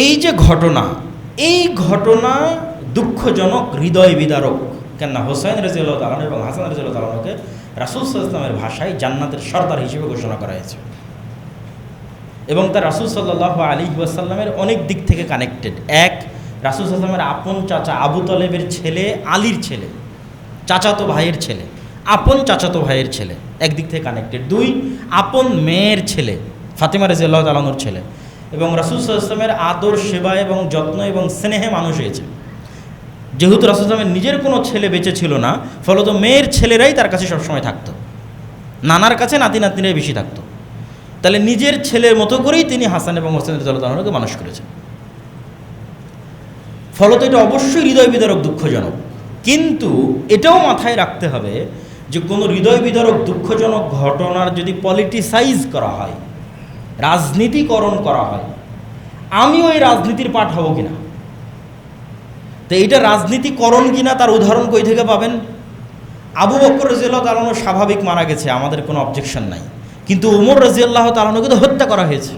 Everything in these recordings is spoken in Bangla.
এই যে ঘটনা, এই ঘটনা দুঃখজনক, হৃদয় বিদারক। কেননা হোসাইন রাদিয়াল্লাহু তাআলা এবং হাসান রাদিয়াল্লাহু তাআলাকে রাসূল সাল্লাল্লাহু আলাইহি ওয়াসাল্লামের ভাষায় জান্নাতের সর্দার হিসেবে ঘোষণা করা হয়েছে এবং তার রাসূল সাল্লাল্লাহু আলাইহি ওয়াসাল্লামের অনেক দিক থেকে কানেক্টেড। এক, রাসূল সাল্লাল্লাহু আলাইহি ওয়াসাল্লামের আপন চাচা আবু তালেবের ছেলে, আলীর ছেলে, চাচাতো ভাইয়ের ছেলে, আপন চাচাতো ভাইয়ের ছেলে, একদিক থেকে কানেক্টেড। দুই, আপন মেয়ের ছেলে, ফাতিমা রাদিয়াল্লাহু তাআলা আনহার ছেলে, এবং রাসূল সাল্লাল্লাহু আলাইহি ওয়াসাল্লামের আদর, সেবা এবং যত্ন এবং স্নেহে মানুষ হয়েছে। যেহেতু রাসূল সাল্লাল্লাহু আলাইহি ওয়াসাল্লামের নিজের কোনো ছেলে বেঁচে ছিল না, ফলত মেয়ের ছেলেরাই তার কাছে সবসময় থাকতো, নানার কাছে নাতি নাতনিরাই বেশি থাকতো। তাহলে নিজের ছেলের মতো করেই তিনি হাসান এবং হোসেন রাদিয়াল্লাহু তাআলাকে মানুষ করেছেন। ফলত এটা অবশ্যই হৃদয় বিদারক, দুঃখজনক। কিন্তু এটাও মাথায় রাখতে হবে যে কোনো হৃদয় বিদারক দুঃখজনক ঘটনার যদি পলিটিসাইজ করা হয়, রাজনীতিকরণ করা হয়, আমিও এই রাজনীতির পাঠ হব কিনা। তো এইটা রাজনীতিকরণ কিনা তার উদাহরণ কই থেকে পাবেন? আবু বকর রাদিয়াল্লাহু তাআলা আনহু স্বাভাবিক মারা গেছে, আমাদের কোনো অবজেকশন নাই, কিন্তু ওমর রাদিয়াল্লাহু তাআলা আনহুকে তো হত্যা করা হয়েছে।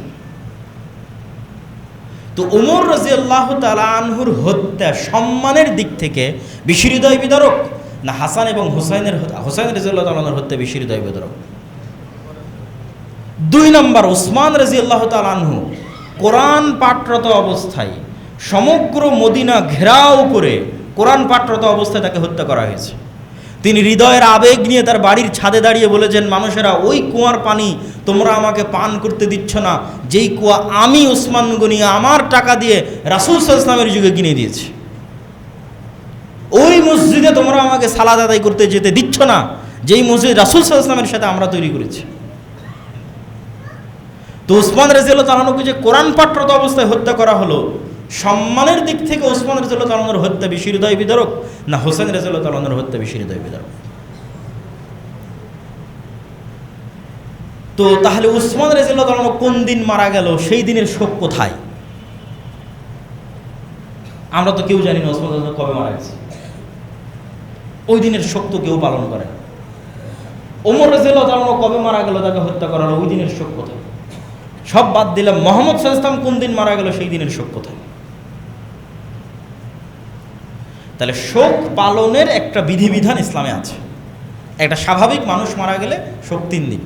তো ওমর রাদিয়াল্লাহু তাআলা আনহুর হত্যা সম্মানের দিক থেকে বেশি হৃদয় বিদারক না হাসান এবং হোসাইন রাদিয়াল্লাহু তাআলা আনহুর হত্যা বেশি হৃদয় বিদারক? দুই নম্বর, ওসমান রাদিয়াল্লাহু তাআলা আনহু কোরআন পাঠরত অবস্থায় সমগ্র মদিনা ঘেরাও করে কোরআন পাঠরত অবস্থায় তাকে হত্যা করা হয়েছে। তিনি হৃদয়ের আবেগ নিয়ে তার বাড়ির ছাদে দাঁড়িয়ে বলেছেন, মানুষেরা, ওই কুয়ার পানি তোমরা আমাকে পান করতে দিচ্ছ না, যেই কুয়া আমি ওসমান গনি আমার টাকা দিয়ে রাসূল সাল্লাল্লাহু আলাইহি ওয়াসাল্লামের যুগে কিনে দিয়েছি। ওই মসজিদে তোমরা আমাকে সালাত আদায় করতে যেতে দিচ্ছ না, যেই মসজিদ রাসূল সাল্লাল্লাহু আলাইহি ওয়াসাল্লামের সাথে আমরা তৈরি করেছি। তো ওসমান রাদিয়াল্লাহু তাআলা আনহুকে যে কোরআন পাঠরত অবস্থায় হত্যা করা হলো, সম্মানের দিক থেকে ওসমান রাদিয়াল্লাহু তাআলা আনহুর হত্যা বেশি হৃদয় বিদারক না হোসেন রাদিয়াল্লাহু তাআলা আনহুর হত্যা বেশি হৃদয় বিদারক? তো তাহলে ওসমান রাদিয়াল্লাহু তাআলা আনহু কোন দিন মারা গেল, সেই দিনের শোক কোথায়? আমরা তো কেউ জানি না ওসমান রাদিয়াল্লাহু তাআলা কবে মারা গেছে, ওই দিনের শোক তো কেউ পালন করে না। ওমর রাদিয়াল্লাহু তাআলা আনহু কবে মারা গেল, তাকে হত্যা করা হলো, ওই দিনের শোক কোথায়? সব বাদ দিলাম, মুহাম্মদ সাল্লাল্লাহু আলাইহি ওয়াসাল্লাম কোন দিন মারা গেল, সেই দিনের শোক কোথায়? তাহলে শোক পালনের একটা বিধিবিধান ইসলামে আছে। একটা স্বাভাবিক মানুষ মারা গেলে শোক 3 দিন,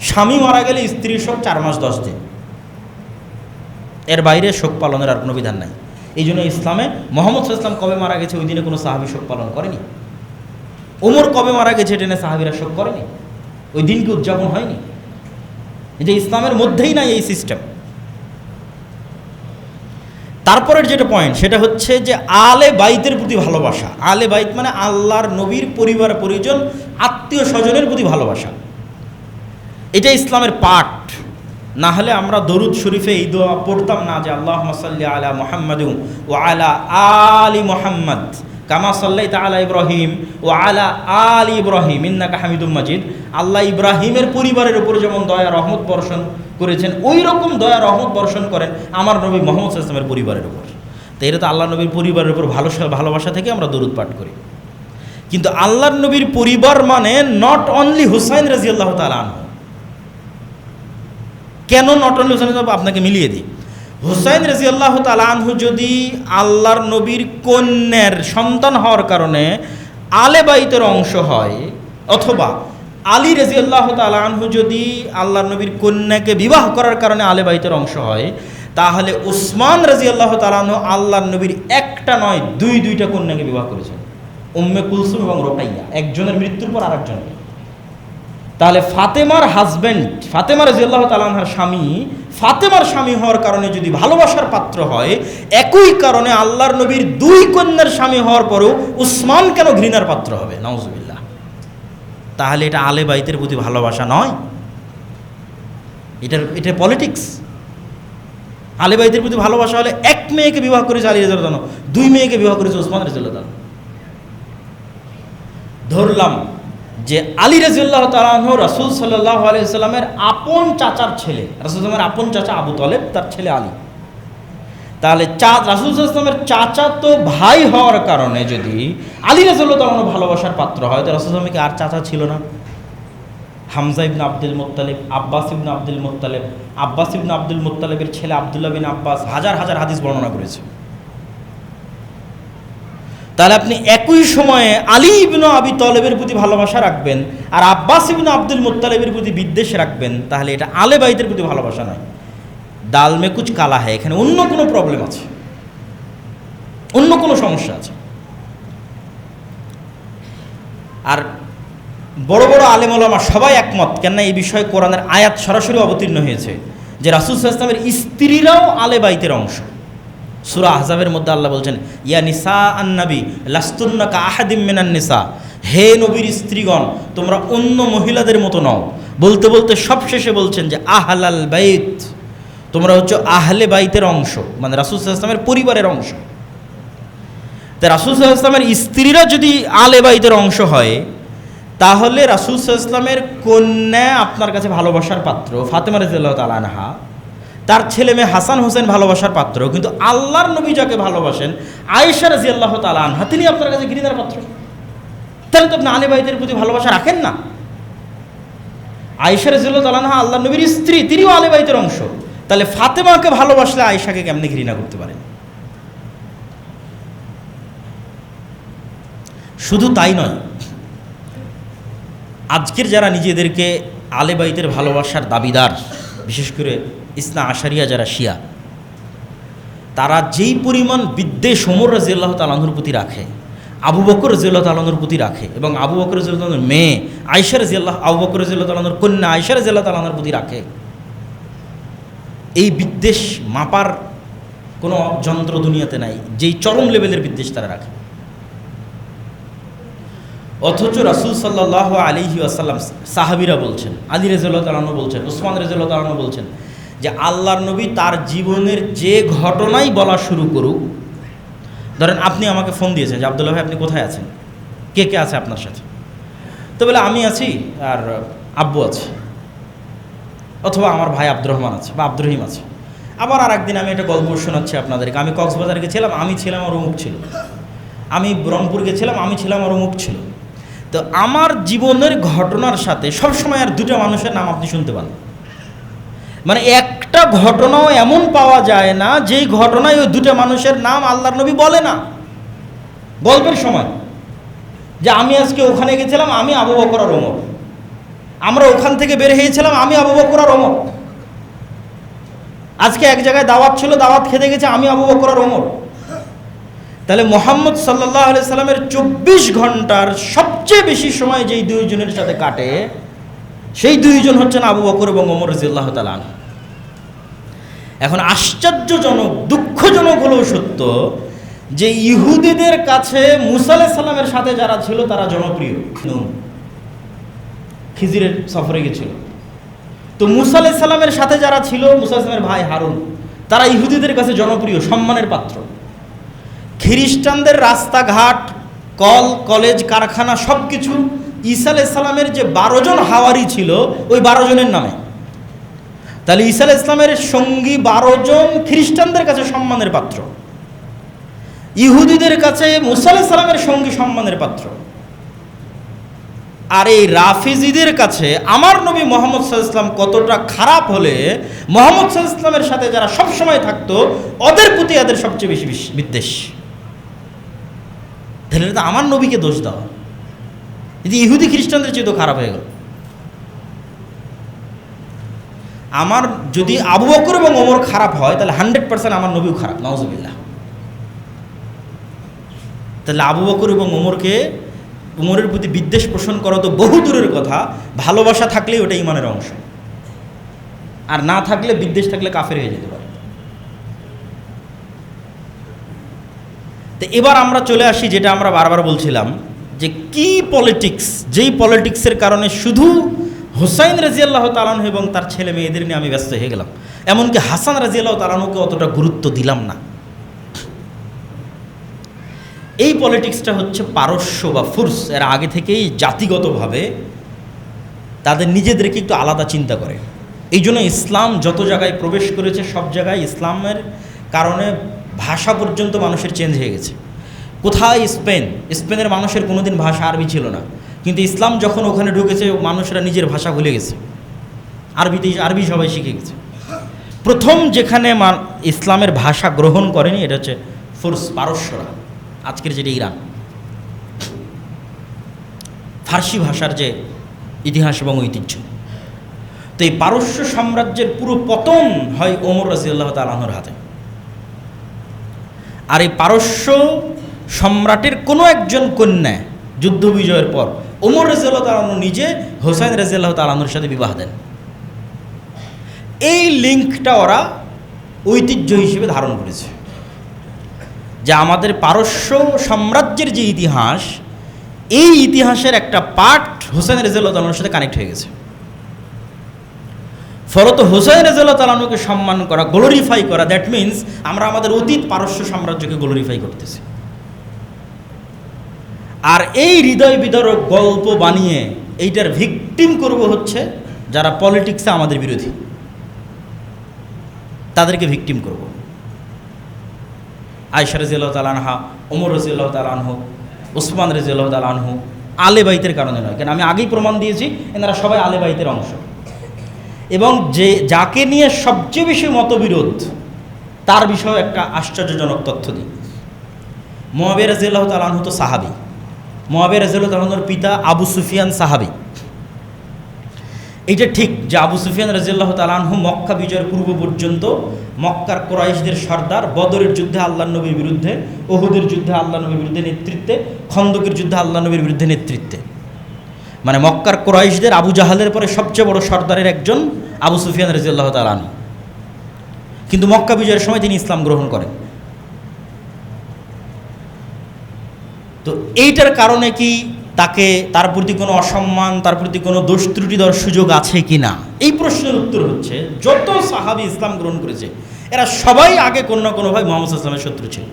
স্বামী মারা গেলে স্ত্রীর শোক 4 মাস 10 দিন, এর বাইরে শোক পালনের আর কোনো বিধান নাই। এই জন্য ইসলামে মুহাম্মদ সাল্লাল্লাহু আলাইহি ওয়াসাল্লাম কবে মারা গেছে ওই দিনে কোনো সাহাবী শোক পালন করেনি। ওমর কবে মারা গেছে এটা নিয়ে সাহাবীরা শোক করেনি, ওই দিনকে উদযাপন হয়নি। এটা ইসলামের মধ্যেই নাই এই সিস্টেম। তারপরের যেটা পয়েন্ট সেটা হচ্ছে যে আলে বাইতের প্রতি ভালোবাসা। আলে বাইত মানে আল্লাহর নবীর পরিবার পরিজন, আত্মীয় স্বজনের প্রতি ভালোবাসা। এটা ইসলামের পাঠ। না হলে আমরা দরুদ শরীফে এই দোয়া পড়তাম না যে আল্লাহুম্মা সাল্লি আলা মুহাম্মাদিন ওয়া আলা আলি মুহাম্মাদ কামা সাল্লাইতা আলা ইব্রাহিম ওয়া আলা আলি ইব্রাহিম ইন্নাকা হামিদুম মাজিদ। আল্লাহ ইব্রাহিমের পরিবারের উপর যেমন দয়া রহমত বর্ষণ করেছেন, ওই রকম দয়া রহমত বর্ষণ করেন আমার নবী মুহাম্মদ সাল্লাল্লাহু আলাইহি ওয়াসাল্লামের পরিবারের উপর। তাই এটা তো আল্লাহ নবীর পরিবারের উপর ভালোবাসা থেকে আমরা দরুদ পাঠ করি। কিন্তু আল্লাহর নবীর পরিবার মানে নট অনলি হুসাইন রাদিয়াল্লাহু তাআলা আনহু। কেন নট অনলি হুসাইন? আপনাকে মিলিয়ে দিই। হুসাইন রাদিয়াল্লাহু তাআলা আনহু যদি আল্লাহর নবীর কন্যার সন্তান হওয়ার কারণে আলে বাইতের অংশ হয়, অথবা আলী রাদিয়াল্লাহু তাআলা আনহু যদি আল্লাহর নবীর কন্যাকে বিবাহ করার কারণে আলে বাইতের অংশ হয়, তাহলে উসমান রাদিয়াল্লাহু তাআলা আনহু আল্লাহর নবীর একটা নয় দুইটা কন্যাকে বিবাহ করেছেন, উম্মে কুলসুম এবং রোকাইয়া, একজনের মৃত্যুর পর আরেকজনকে। তাহলে ফাতেমার হাজব্যান্ড, ফাতেমা রাদিয়াল্লাহু তাআলা আনহার স্বামী, ফাতেমার স্বামী হওয়ার কারণে যদি ভালোবাসার পাত্র হয়, একই কারণে আল্লাহর নবীর 2 কন্যার স্বামী হওয়ার পরেও উসমান কেন ঘৃণার পাত্র হবে? নাউজুবিল্লাহ। তাহলে এটা আলে বাইতের প্রতি ভালোবাসা নয়, এটা পলিটিক্স। আলে বাইতের প্রতি ভালোবাসা হলে এক মেয়েকে বিবাহ করেছে আলী রাদিয়াল্লাহু তাআলা, 2 মেয়েকে বিবাহ করেছে উসমান রাদিয়াল্লাহু তাআলা। ধরলাম যে আলী রাদিয়াল্লাহু তাআলা আনহু রাসূল সাল্লাল্লাহু আলাইহি ওয়াসাল্লামের আপন চাচার ছেলে, রাসূল সাল্লাল্লাহু আপন চাচা আবু তালেব, তার ছেলে আলী। তাহলে রাসূল সাল্লাল্লাহু আলাইহি ওয়াসাল্লামের চাচা তো ভাই হওয়ার কারণে যদি আলী রাদিয়াল্লাহু তাআলা ভালোবাসার পাত্র হয়, তো রাসূল সাল্লাল্লাহু আলাইহি ওয়াসাল্লামের আর চাচা ছিল না? হামজা ইবনে আব্দুল মুত্তালিব, আব্বাস ইবনে আব্দুল মুত্তালিব, আব্বাস ইবনে আব্দুল মুত্তালিবের ছেলে আব্দুল্লাহ বিন আব্বাস হাজার হাজার হাদিস বর্ণনা করেছে। তাহলে আপনি একই সময়ে আলী ইবনে আবি তালেবের প্রতি ভালোবাসা রাখবেন আর আব্বাস ইবনে আব্দুল মুত্তালিবের প্রতি বিদ্বেষ রাখবেন, তাহলে এটা আলে বাইতের প্রতি ভালোবাসা নয়। ডাল মে কুচ কালা হয়, এখানে অন্য কোনো প্রবলেম আছে, অন্য কোনো সমস্যা আছে। আর বড় বড় আলেম ওলামা সবাই একমত, কেননা এই বিষয়ে কোরআনের আয়াত সরাসরি অবতীর্ণ হয়েছে যে রাসূল সাল্লাল্লাহু আলাইহি ওয়াসাল্লামের স্ত্রীরাও আলে বাইতের অংশ। সূরা আহজাবের মধ্যে আল্লাহ বলছেন, ইয়া নিসা আন-নবী লাস্তুন্না কা আহাদিম মিনান নিসা, হে নবীর স্ত্রীগণ তোমরা অন্য মহিলাদের মতো নও। বলতে বলতে সবশেষে বলছেন যে আহলাল বাইত, তোমরা হচ্ছে আহলে বাইতের অংশ, মানে রাসূল সাল্লাল্লাহু আলাইহি ওয়াসাল্লামের পরিবারের অংশ। তা রাসূল সাল্লাল্লাহু আলাইহি ওয়াসাল্লামের স্ত্রীরা যদি আলে বাইতের অংশ হয়, তাহলে রাসূল সাল্লাল্লাহু আলাইহি ওয়াসাল্লামের কন্যা আপনার কাছে ভালোবাসার পাত্র ফাতেমা রাদিয়াল্লাহু তাআলা আনহা, তার ছেলে মেয়ে হাসান হোসেন ভালোবাসার পাত্র, কিন্তু আল্লাহর নবী যাকে ভালোবাসেন আয়েশা রাদিয়াল্লাহু তাআলা আনহা তিনি আপনার কাছে ঘৃণার পাত্র। তাহলে তো আপনি আলে বাইতের প্রতি ভালোবাসা রাখেন না। আয়েশা রাদিয়াল্লাহু তাআলা আনহা আল্লাহর নবীর স্ত্রী, তিনিও আলে বাইতের অংশ, তাহলে ফাতেমাকে ভালোবাসলে আয়েশাকে কেমনে ঘৃণা করতে পারেন? শুধু তাই নয়, আজকের যারা নিজেদেরকে আলে বাইতের ভালোবাসার দাবিদার, বিশেষ করে ইসনা আশারিয়া যারা শিয়া, তারা যেই পরিমাণ বিদ্বেষ ওমর রাদিয়াল্লাহু তাআলা আনহুর প্রতি রাখে, আবু বকর রাদিয়াল্লাহু তাআলা আনহুর প্রতি রাখে, এবং আবু বকর রাদিয়াল্লাহু তাআলার মেয়ে আয়েশা রাদিয়াল্লাহু, আবু বকর রাদিয়াল্লাহু তাআলা আনহুর কন্যা আয়েশা রাদিয়াল্লাহু তাআলা আনহার প্রতি রাখে, এই বিদ্বেষ মাপার কোনো যন্ত্র দুনিয়াতে নাই, যেই চরম লেভেলের বিদ্বেষ তারা রাখে। অথচ রাসূল সাল্লাল্লাহু আলাইহি ওয়াসাল্লাম, সাহাবীরা বলছেন, আলী রাদিয়াল্লাহু তাআলা আনহু বলছেন, উসমান রাদিয়াল্লাহু তাআলা আনহু বলছেন যে আল্লাহর নবী তার জীবনের যে ঘটনাই বলা শুরু করুক, ধরেন আপনি আমাকে ফোন দিয়েছেন যে আব্দুল্লাহ ভাই আপনি কোথায় আছেন, কে কে আছে আপনার সাথে, তো বলে আমি আছি আর আব্বু আছে, অথবা আমার ভাই আব্দুর রহমান আছে বা আব্দুর রহিম আছে। আবার আর একদিন আমি একটা গল্প শোনাচ্ছি আপনাদেরকে, আমি কক্সবাজার গেছিলাম, আমি ছিলাম আর অমুক ছিল, আমি রংপুর গেছিলাম, আমি ছিলাম আর অমুক ছিল। তো আমার জীবনের ঘটনার সাথে সবসময় আর দুটো মানুষের নাম আপনি শুনতে পান, মানে একটা ঘটনাও এমন পাওয়া যায় না যেই ঘটনায় ওই দুটো মানুষের নাম আল্লাহর নবী বলে না গল্পের সময়, যে আমি আজকে ওখানে গেছিলাম, আমি আবু বকর আর ওমর, আমরা ওখান থেকে বের হয়েছিলাম, আমি আবু বকর আর ওমর, আজকে এক জায়গায় দাওয়াত ছিল, দাওয়াত খেতে গেছে, আমি আবু বকর আর ওমর। তাহলে মুহাম্মদ সাল্লাল্লাহু আলাইহি সাল্লামের 24 ঘন্টার সবচেয়ে বেশি সময় যেই দুইজনের সাথে কাটে, সেই দুইজন হচ্ছেন আবু বকর এবং ওমর রাদিয়াল্লাহু তাআলা আনহু। এখন আশ্চর্যজনক, দুঃখজনক হলেও সত্য যে ইহুদিদের কাছে মুসা আলাইহিস সালামের সাথে যারা ছিল তারা জনপ্রিয়। খিজিরের সফরে গেছিল, তো মুসা আলাইহিস সালামের সাথে যারা ছিল, মুসা আলাইহিস সালামের ভাই হারুন, তারা ইহুদিদের কাছে জনপ্রিয়, সম্মানের পাত্র। খ্রিস্টানদের রাস্তাঘাট, কলেজ, কারখানা সব কিছু ঈসা আলাইহিস সালামের যে 12 জন হাওয়ারি ছিল ওই 12 জনের নামে। তাহলে ঈসা আলাইহিস সালামের সঙ্গী 12 জন খ্রিস্টানদের কাছে সম্মানের পাত্র, ইহুদিদের কাছে মুসা আলাইহিস সালামের সঙ্গী সম্মানের পাত্র। আর এই রাফিজিদের কাছে আমার নবী মুহাম্মদ সাল্লাল্লাহু আলাইহি ওয়াসাল্লাম কতটা খারাপ হলে মুহাম্মদ সাল্লাল্লাহু আলাইহি ওয়াসাল্লামের সাথে যারা সবসময় থাকতো ওদের প্রতি এদের সবচেয়ে বেশি বিদ্বেষ। তাহলে তো আমার নবীকে দোষ দেওয়া, যদি ইহুদি খ্রিস্টানদের চেয়ে তো খারাপ হয়ে গেল। আমার যদি আবু বকর এবং ওমর খারাপ হয় তাহলে 100% আমার নবীও খারাপ, নাউজুবিল্লাহ। তাহলে আবু বকর এবং ওমরের প্রতি বিদ্বেষ পোষণ করা তো বহু দূরের কথা, ভালোবাসা থাকলেই ওটা ইমানের অংশ, আর না থাকলে, বিদ্বেষ থাকলে কাফের হয়ে যেতে পারে। তো এবার আমরা চলে আসি যেটা আমরা বারবার বলছিলাম, যে কি পলিটিক্স, যেই পলিটিক্সের কারণে শুধু হুসাইন রাদিয়াল্লাহু তাআলা আনহু এবং তার ছেলে মেয়েদের নিয়ে আমি ব্যস্ত হয়ে গেলাম, এমনকি হাসান রাদিয়াল্লাহু তাআলা আনহুকে অতটা গুরুত্ব দিলাম না। এই পলিটিক্সটা হচ্ছে পারস্য বা ফুরস, এর আগে থেকেই জাতিগতভাবে তাদের নিজেদেরকে একটু আলাদা চিন্তা করে। এই জন্য ইসলাম যত জায়গায় প্রবেশ করেছে সব জায়গায় ইসলামের কারণে ভাষা পর্যন্ত মানুষের চেঞ্জ হয়ে গেছে। কোথায় স্পেনের মানুষের কোনোদিন ভাষা আরবি ছিল না, কিন্তু ইসলাম যখন ওখানে ঢুকেছে মানুষরা নিজের ভাষা ভুলে গেছে, আরবি সবাই শিখে গেছে। প্রথম যেখানে ইসলামের ভাষা গ্রহণ করেনি এটা হচ্ছে পারস্যরা, আজকের যেটা ইরান। ফার্সি ভাষার যে ইতিহাস এবং ঐতিহ্য, তো এই পারস্য সাম্রাজ্যের পুরো পতন হয় ওমর রাদিয়াল্লাহু তাআলা আনহুর হাতে। আর এই পারস্য সম্রাটের কোনো একজন কন্যা যুদ্ধ বিজয়ের পর ওমর রাদিয়াল্লাহু তাআলা আনহু নিজে হোসাইন রাদিয়াল্লাহু তাআলা আনহুর সাথে বিবাহ দেন। এই লিঙ্কটা ওরা ঐতিহ্য হিসেবে ধারণ করেছে যে আমাদের পারস্য সাম্রাজ্যের যে ইতিহাস, এই ইতিহাসের একটা পার্ট হোসেন রাদিয়াল্লাহু তাআলার সাথে কানেক্ট হয়ে গেছে। ফলত হোসেন রাদিয়াল্লাহু তাআলাকে সম্মান করা, গ্লোরিফাই করা, দ্যাট মিনস আমরা আমাদের অতীত পারস্য সাম্রাজ্যকে গ্লোরিফাই করতেছি। আর এই হৃদয় বিদারক গল্প বানিয়ে এইটার ভিকটিম করব হচ্ছে যারা পলিটিক্সে আমাদের বিরোধী, তাদেরকে ভিকটিম করব। আয়েশা রাদিয়াল্লাহু তাআলা আনহা, ওমর রাদিয়াল্লাহু তাআলা আনহু, ওসমান রাদিয়াল্লাহু তাআলা আনহু আলে বাইতের কারণে নয়, কেন আমি আগেই প্রমাণ দিয়েছি এনারা সবাই আলে বাইতের অংশ। এবং যাকে নিয়ে সবচেয়ে বেশি মতবিরোধ তার বিষয়ে একটা আশ্চর্যজনক তথ্য দিই। মুআবিয়া রাদিয়াল্লাহু তাআলা আনহু তো সাহাবী। মুআবিয়া রাদিয়াল্লাহু তাআলা আনহুর পিতা আবু সুফিয়ান সাহাবী। এইটা ঠিক যে আবু সুফিয়ান রাদিয়াল্লাহু তাআলা আনহু মক্কা বিজয়ের পূর্ব পর্যন্ত মক্কার কুরাইশদের সর্দার, বদরের যুদ্ধে আল্লাহর নবীর বিরুদ্ধে, উহুদের যুদ্ধে আল্লাহর নবীর বিরুদ্ধে নেতৃত্বে, খন্দকের যুদ্ধে আল্লাহর নবীর বিরুদ্ধে নেতৃত্বে, মানে মক্কার কুরাইশদের আবু জাহালের পরে সবচেয়ে বড় সর্দারের একজন আবু সুফিয়ান রাদিয়াল্লাহু তাআলা আনহু। কিন্তু মক্কা বিজয়ের সময় তিনি ইসলাম গ্রহণ করেন। তো এইটার কারণে কি তার প্রতি কোনো অসম্মান, তার প্রতি কোনো দোষ ত্রুটি দেওয়ার সুযোগ আছে কি না, এই প্রশ্নের উত্তর হচ্ছে যত সাহাবী ইসলাম গ্রহণ করেছে এরা সবাই আগে কোনো না কোনোভাবে মুহাম্মদ সাল্লাল্লাহু আলাইহি ওয়াসাল্লামের শত্রু ছিল।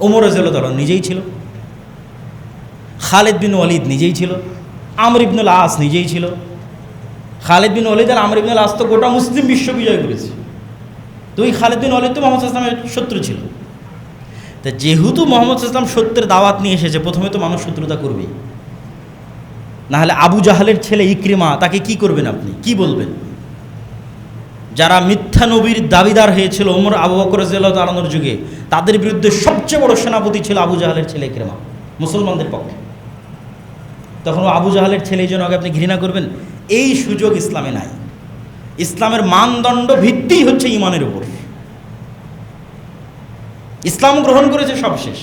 ওমর রাদিয়াল্লাহু তাআলা নিজেই ছিল, খালিদ বিন ওয়ালিদ নিজেই ছিল, আমর ইবনুল আস নিজেই ছিল। খালিদ বিন ওয়ালিদ আর আমর ইবনুল আস তো গোটা মুসলিম বিশ্ব বিজয় করেছে। তো ওই খালিদ বিন ওয়ালিদ তো মুহাম্মদ সাল্লাল্লাহু আলাইহি ওয়াসাল্লামের শত্রু ছিল। তা যেহেতু মুহাম্মদ সাল্লাল্লাহু আলাইহি ওয়াসাল্লাম সত্যের দাওয়াত নিয়ে এসেছে, প্রথমে তো মানুষ শত্রুতা করবেই, না হলে আবু জাহালের ছেলে ইকরিমা তাকে কি করবেন, আপনি কি বলবেন? যারা মিথ্যা নবীর দাবিদার হয়েছিল ওমর আবু বকর রাদিয়াল্লাহু তাআলা আনহুর যুগে, তাদের বিরুদ্ধে সবচেয়ে বড় সেনাপতি ছিল আবু জাহালের ছেলে ইকরিমা মুসলমানদের পক্ষে। তখন আবু জাহালের ছেলে এই জন্য আগে আপনি ঘৃণা করবেন, এই সুযোগ ইসলামে নাই। ইসলামের মানদণ্ড ভিত্তিই হচ্ছে ঈমানের উপর। ইসলাম গ্রহণ করেছে সব শেষ,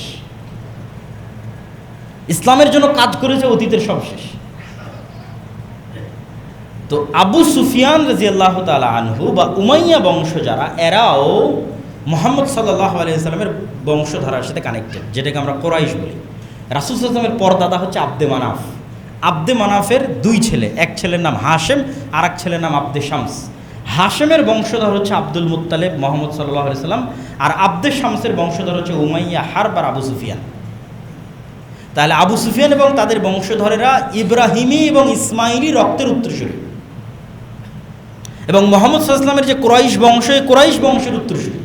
ইসলামের জন্য কাজ করেছে অতীতের সব শেষ। তো আবু সুফিয়ান রাদিয়াল্লাহু তাআলা আনহু বা উমাইয়া বংশ যারা, এরাও মুহাম্মদ সাল্লাল্লাহু আলাইহি ওয়াসাল্লামের বংশধারার সাথে কানেক্টেড, যেটাকে আমরা কুরাইশ বলি। রাসূল সাল্লাল্লাহু আলাইহি ওয়াসাল্লামের পরদাদা হচ্ছে আব্দে মানাফ। আব্দে মানাফের দুই ছেলে, এক ছেলের নাম হাশেম আর এক ছেলের নাম আব্দে শামস। হাশেমের বংশধর হচ্ছে আব্দুল মুত্তালিব, মুহাম্মদ সাল্লাল্লাহু আলাইহি ওয়াসাল্লাম, আর আব্দে শামসের বংশধর হচ্ছে উমাইয়া হারব আর আবু সুফিয়ান। তাহলে আবু সুফিয়ান এবং তাদের বংশধরেরা ইব্রাহিমী এবং ইসমাইলি রক্তের উত্তরসূরি, এবং মুহাম্মদ সাল্লাল্লাহু আলাইহি ওয়াসাল্লামের যে কুরাইশ বংশ, এই কুরাইশ বংশের উত্তরসূরি।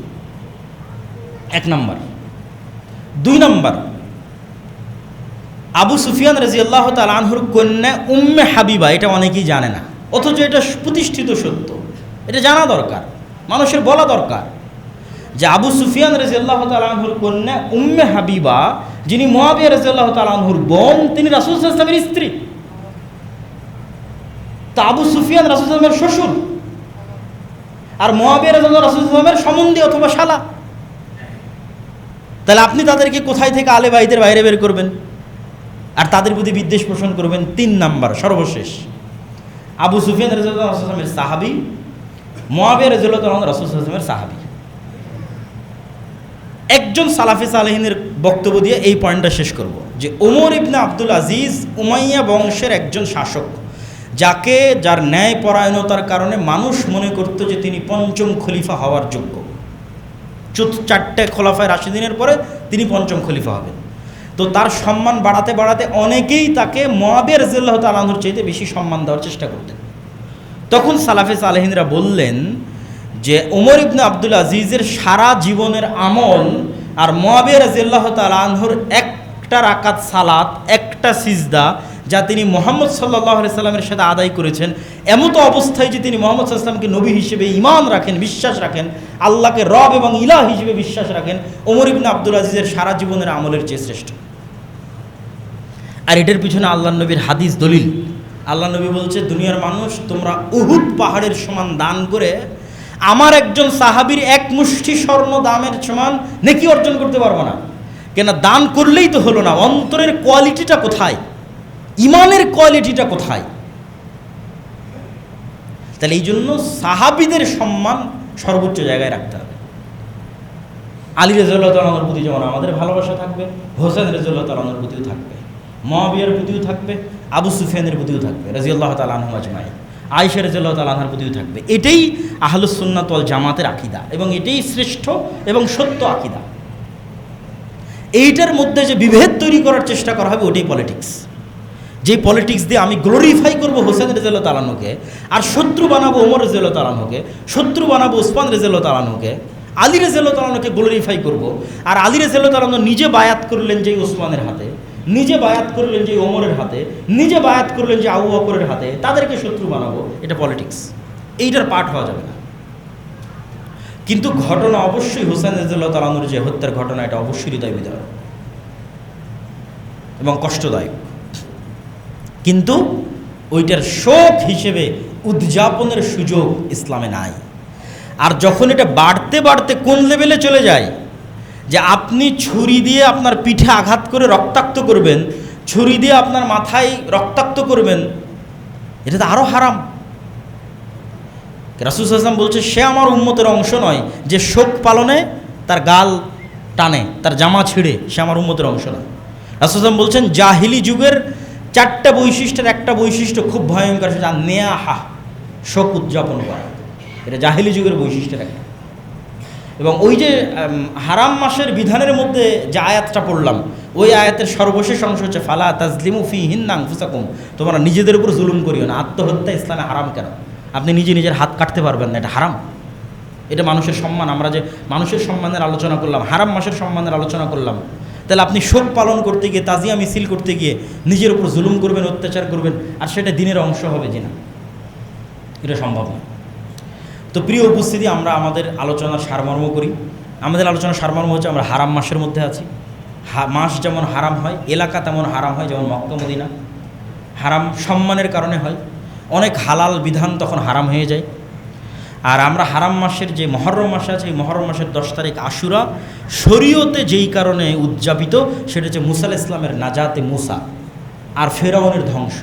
এক নম্বর। দুই নম্বর, আবু সুফিয়ান রাদিয়াল্লাহু তাআলা আনহুর কন্যা উম্মে হাবিবা, এটা অনেকেই জানে না, অথচ এটা প্রতিষ্ঠিত সত্য, এটা জানা দরকার, মানুষের বলা দরকার যে আবু সুফিয়ান রাদিয়াল্লাহু তাআলা আনহুর কন্যা উম্মে হাবিবা, যিনি মুআবিয়া রাদিয়াল্লাহু তাআলা আনহুর বোন, তিনি রাসূল সাল্লাল্লাহু আলাইহি ওয়াসাল্লামের স্ত্রী। তা আবু সুফিয়ান রাসূল সাল্লাল্লাহু আলাইহি ওয়াসাল্লামের শ্বশুর, আর মুআবিয়া রাদিয়াল্লাহু রাসূল সাল্লাল্লাহু আলাইহি ওয়াসাল্লামের সম্বন্ধী অথবা শালা। তাহলে আপনি তাদেরকে কোথায় থেকে আলে বাইতের বাইরে বের করবেন আর তাদের প্রতি বিদ্বেষ পোষণ করবেন? তিন নাম্বার, সর্বশেষ, আবু সুফিয়ান রাদিয়াল্লাহু তাআলা আনহুর সাহাবী, মুআবিয়া রাদিয়াল্লাহু তাআলা আনহু রাসূল সাল্লাল্লাহু আলাইহি ওয়াসাল্লামের সাহাবী। একজন সালাফি সালেহিনের বক্তব্য দিয়ে এই পয়েন্টটা শেষ করব যে ওমর ইবনে আব্দুল আজিজ উমাইয়া বংশের একজন শাসক, যার ন্যায় পরায়ণতার কারণে মানুষ মনে করত যে তিনি পঞ্চম খলিফা হওয়ার যোগ্য। চারটে খোলাফায়ে রাশিদিনের পরে তিনি পঞ্চম খলিফা হবেন। তো তার সম্মান বাড়াতে বাড়াতে অনেকেই তাকে মুআবিয়া রাদিয়াল্লাহু তাআলা আনহুর চাইতে বেশি সম্মান দেওয়ার চেষ্টা করতেন। তখন সালাফে সালেহিনরা বললেন যে ওমর ইবনে আব্দুল আজিজের সারা জীবনের আমল আর মুআবিয়া রাদিয়াল্লাহু তাআলা আনহুর একটা রাকাত সালাত, একটা সিজদা যা তিনি মুহাম্মদ সাল্লাল্লাহু আলাইহি সাল্লামের সাথে আদায় করেছেন, এমত অবস্থায় যে তিনি মুহাম্মদ সাল্লাল্লাহু আলাইহি সাল্লামকে নবী হিসেবে ঈমান রাখেন, বিশ্বাস রাখেন, আল্লাহকে রব এবং ইলাহ হিসেবে বিশ্বাস রাখেন, ওমর ইবনে আব্দুল আজিজের সারা জীবনের আমলের চেয়ে শ্রেষ্ঠ। আর এটার পিছনে আল্লাহ নবীর হাদিস দলিল। আল্লাহ নবী বলছে, দুনিয়ার মানুষ, তোমরা উহুদ পাহাড়ের সমান দান করে আমার একজন সাহাবীর এক মুষ্টি স্বর্ণ দামের সমান নেকি অর্জন করতে পারবো না। কেন? দান করলেই তো হলো না, অন্তরের কোয়ালিটিটা কোথায়, ইমানের কোয়ালিটিটা কোথায়? তাহলে এই জন্য সাহাবীদের সম্মান সর্বোচ্চ জায়গায় রাখতে হবে। আলী রাদিয়াল্লাহু তাআলার প্রতি যেমন আমাদের ভালোবাসা থাকবে, হোসেন রাদিয়াল্লাহু তাআলার প্রতিও থাকবে, মুআবিয়ার প্রতিও থাকবে, আবু সুফিয়ানের প্রতিও থাকবে রাদিয়াল্লাহু তাআলা আনহুম আজমাইন, আয়েশা রাদিয়াল্লাহু তাআলা আনহার প্রতিও থাকবে। এটাই আহলুস সুন্নাত ওয়াল জামাতের আকীদা এবং এটাই শ্রেষ্ঠ এবং সত্য আকীদা। এইটার মধ্যে যে বিভেদ তৈরি করার চেষ্টা করা হবে, ওটাই পলিটিক্স। যে পলিটিক্স দিয়ে আমি গ্লোরিফাই করবো হোসেন রাদিয়াল্লাহু তাআলা আনহুকে, আর শত্রু বানাবো ওমর রাদিয়াল্লাহু তাআলা আনহুকে, শত্রু বানাবো ওসমান রাদিয়াল্লাহু তাআলা আনহুকে, আলী রাদিয়াল্লাহু তাআলা আনহুকে গ্লোরিফাই করব। আর আলী রাদিয়াল্লাহু তাআলা আনহু নিজে বায়াত করলেন যে ওসমানের হাতে, নিজে বায়াত করলেন যে ওমরের হাতে, নিজে বায়াত করলেন যে আবু বকরের হাতে, তাদেরকে শত্রু বানাবো, এটা পলিটিক্স। এইটার পার্ট হওয়া যাবে না। কিন্তু ঘটনা অবশ্যই হোসেন রাদিয়াল্লাহু তাআলা আনহুর যে হত্যার ঘটনা, এটা অবশ্যই হৃদয় বিদারক এবং কষ্টদায়ক। কিন্তু ওইটার শোক হিসেবে উদযাপনের সুযোগ ইসলামে নাই। আর যখন এটা বাড়তে বাড়তে কোন লেভেলে চলে যায় যে আপনি ছুরি দিয়ে আপনার পিঠে আঘাত করে রক্তাক্ত করবেন, ছুরি দিয়ে আপনার মাথায় রক্তাক্ত করবেন, এটা তো আরও হারাম। রাসূল সাল্লাল্লাহু আলাইহি ওয়াসাল্লাম বলছে, সে আমার উম্মতের অংশ নয় যে শোক পালনে তার গাল টানে, তার জামা ছিঁড়ে, সে আমার উম্মতের অংশ নয়। রাসূল সাল্লাল্লাহু আলাইহি ওয়াসাল্লাম বলছেন, জাহিলি যুগের 4টা বৈশিষ্ট্যের একটা বৈশিষ্ট্য খুব ভয়ঙ্কর, সেটা নেয়াহা, শোক উদযাপন করা। এটা জাহিলি যুগের বৈশিষ্ট্যের একটা। এবং ওই যে হারাম মাসের বিধানের মধ্যে যে আয়াতটা পড়লাম, ওই আয়াতের সর্বশেষ অংশ হচ্ছে ফালা তাজলিমু ফীহিন্না আনফুসাকুম, তোমরা নিজেদের উপর জুলুম করিও না। আত্মহত্যা ইসলামে হারাম কেন? আপনি নিজে নিজের হাত কাটতে পারবেন না, এটা হারাম। এটা মানুষের সম্মান। আমরা যে মানুষের সম্মানের আলোচনা করলাম, হারাম মাসের সম্মানের আলোচনা করলাম, তাহলে আপনি শোক পালন করতে গিয়ে, তাজিয়া মিছিল করতে গিয়ে নিজের উপর জুলুম করবেন, অত্যাচার করবেন, আর সেটা দিনের অংশ হবে যে না, এটা সম্ভব না। তো প্রিয় উপস্থিতি, আমরা আমাদের আলোচনার সারমর্ম করি। আমাদের আলোচনার সারমর্ম হচ্ছে আমরা হারাম মাসের মধ্যে আছি। মাস যেমন হারাম হয়, এলাকা তেমন হারাম হয়, যেমন মক্কা মদিনা। হারাম সম্মানের কারণে হয়, অনেক হালাল বিধান তখন হারাম হয়ে যায়। আর আমরা হারাম মাসের যে মহরম মাস আছে, এই মহরম মাসের 10 তারিখ আশুরা শরীয়তে যেই কারণে উদযাপিত, সেটা হচ্ছে মুসা আলাইহিস সালামের নাজাতে মুসা আর ফেরাউনের ধ্বংস।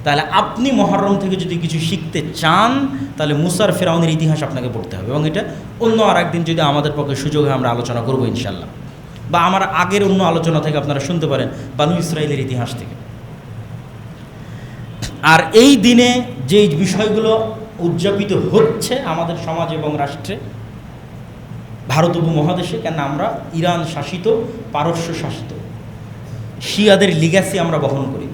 তাহলে আপনি মহরম থেকে যদি কিছু শিখতে চান, তাহলে মুসার ফেরাউনের ইতিহাস আপনাকে পড়তে হবে। এবং এটা অন্য আর একদিন যদি আমাদের পক্ষে সুযোগ হয় আমরা আলোচনা করবো ইনশাল্লাহ, বা আমার আগের অন্য আলোচনা থেকে আপনারা শুনতে পারেন, বানু ইসরাইলের ইতিহাস থেকে। আর এই দিনে যে বিষয়গুলো উদযাপিত হচ্ছে আমাদের সমাজ এবং রাষ্ট্রে, ভারত উপমহাদেশে, কেন আমরা ইরান শাসিত, পারস্য শাসিত, শিয়াদের লিগ্যাসি আমরা বহন করি,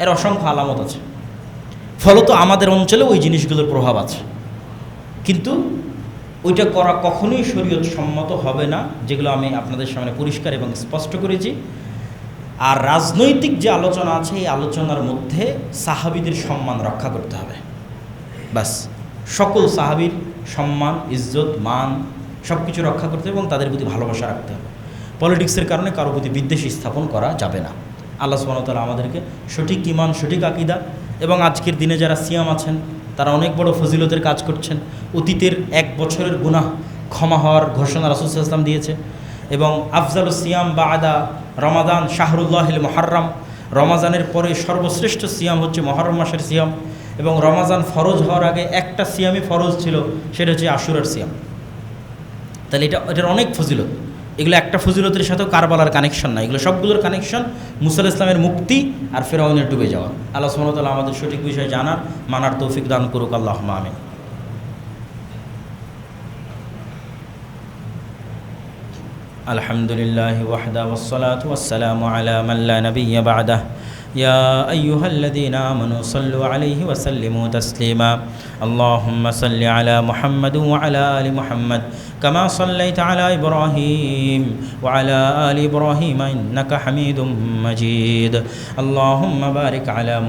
এর অসংখ্য আলামত আছে। ফলত আমাদের অঞ্চলে ওই জিনিসগুলোর প্রভাব আছে, কিন্তু ওইটা করা কখনোই শরীয়ত সম্মত হবে না, যেগুলো আমি আপনাদের সামনে পরিষ্কার এবং স্পষ্ট করেছি। আর রাজনৈতিক যে আলোচনা আছে, এই আলোচনার মধ্যে সাহাবীদের সম্মান রক্ষা করতে হবে। বাস, সকল সাহাবীর সম্মান, ইজ্জত, মান সব কিছু রক্ষা করতে হবে এবং তাদের প্রতি ভালোবাসা রাখতে হবে। পলিটিক্সের কারণে কারো প্রতি বিদ্বেষ স্থাপন করা যাবে না। আল্লাহ সুবহানাহু ওয়া তাআলা আমাদেরকে সঠিক ঈমান, সঠিক আকীদা, এবং আজকের দিনে যারা সিয়াম আছেন তারা অনেক বড় ফজিলতের কাজ করছেন। অতীতের 1 বছরের গুনাহ ক্ষমা হওয়ার ঘোষণা রাসূল সাল্লাল্লাহু আলাইহি ওয়াসাল্লাম দিয়েছে। এবং আফজালুস সিয়াম বা'দা রমাদান শাহরুল্লাহিল মুহাররম, রমাজানের পরে সর্বশ্রেষ্ঠ সিয়াম হচ্ছে মুহররম মাসের সিয়াম। এবং রমাজান ফরজ হওয়ার আগে একটা সিয়ামই ফরজ ছিল, সেটা হচ্ছে আশুরার সিয়াম। তাহলে এটার অনেক ফজিলত। এগুলো একটা ফজিলতের সাথেও কারবালার কানেকশন না, এগুলো সবগুলোর কানেকশন মুসা আলাইহিস সালামের মুক্তি আর ফেরাউনের ডুবে যাওয়া। আল্লাহ সুবহানাহু ওয়া তাআলা আমাদের সঠিক বিষয় জানার, মানার তৌফিক দান করুক। আল্লাহুম্মা আমিন। আলহামদুলিল্লাহি ওয়াহদা ওয়াসসালাতু ওয়াসসালামু আলা মান লা নাবিয়্যা বা'দাহ। يا أيها الذين آمنوا صلوا عليه وسلموا تسليما اللهم صل على محمد وعلى آل محمد كما صليت على إبراهيم وعلى آل إبراهيم إنك حميد مجيد اللهم بارك على محمد